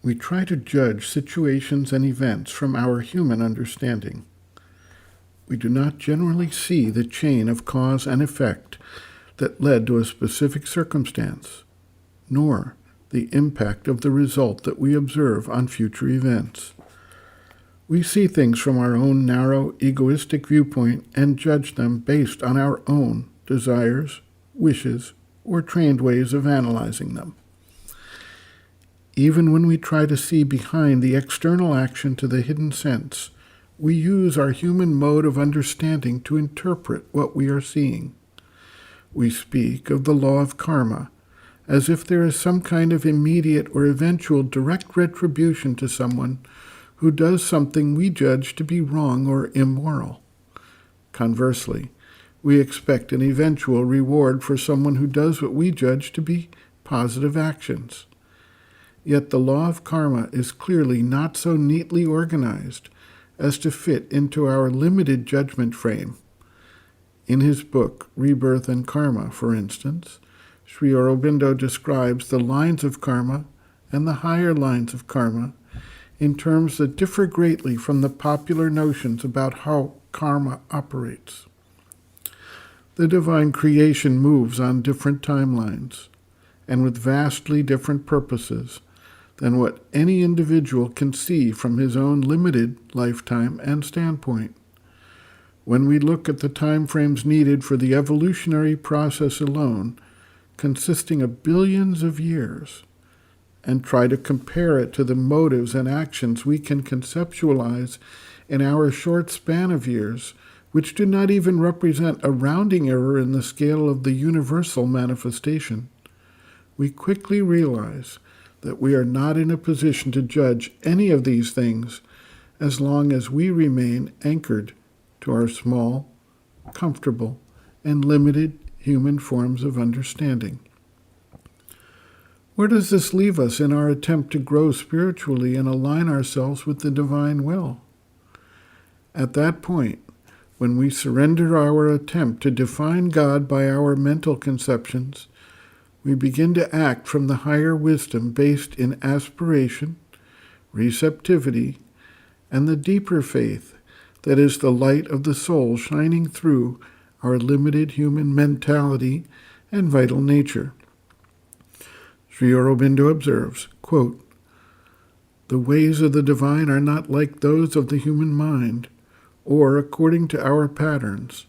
We try to judge situations and events from our human understanding. We do not generally see the chain of cause and effect that led to a specific circumstance, nor the impact of the result that we observe on future events. We see things from our own narrow, egoistic viewpoint and judge them based on our own desires, wishes, or trained ways of analyzing them. Even when we try to see behind the external action to the hidden sense, we use our human mode of understanding to interpret what we are seeing. We speak of the law of karma as if there is some kind of immediate or eventual direct retribution to someone who does something we judge to be wrong or immoral. Conversely, we expect an eventual reward for someone who does what we judge to be positive actions. Yet the law of karma is clearly not so neatly organized as to fit into our limited judgment frame. In his book, Rebirth and Karma, for instance, Sri Aurobindo describes the lines of karma and the higher lines of karma in terms that differ greatly from the popular notions about how karma operates. The divine creation moves on different timelines and with vastly different purposes than what any individual can see from his own limited lifetime and standpoint. When we look at the time frames needed for the evolutionary process alone, consisting of billions of years, and try to compare it to the motives and actions we can conceptualize in our short span of years, which do not even represent a rounding error in the scale of the universal manifestation, we quickly realize that we are not in a position to judge any of these things as long as we remain anchored to our small, comfortable, and limited human forms of understanding. Where does this leave us in our attempt to grow spiritually and align ourselves with the divine will? At that point, when we surrender our attempt to define God by our mental conceptions, we begin to act from the higher wisdom based in aspiration, receptivity, and the deeper faith that is the light of the soul shining through our limited human mentality and vital nature. Sri Aurobindo observes, quote, "The ways of the divine are not like those of the human mind, or according to our patterns,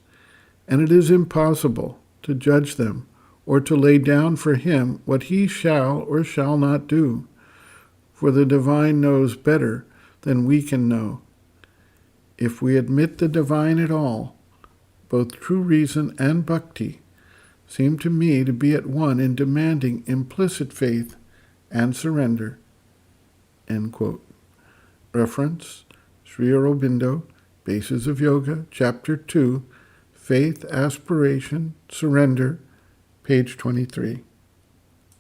and it is impossible to judge them or to lay down for him what he shall or shall not do, for the divine knows better than we can know. If we admit the divine at all, both true reason and bhakti seem to me to be at one in demanding implicit faith and surrender." End quote. Reference, Sri Aurobindo, Bases of Yoga, Chapter 2, Faith, Aspiration, Surrender, page 23.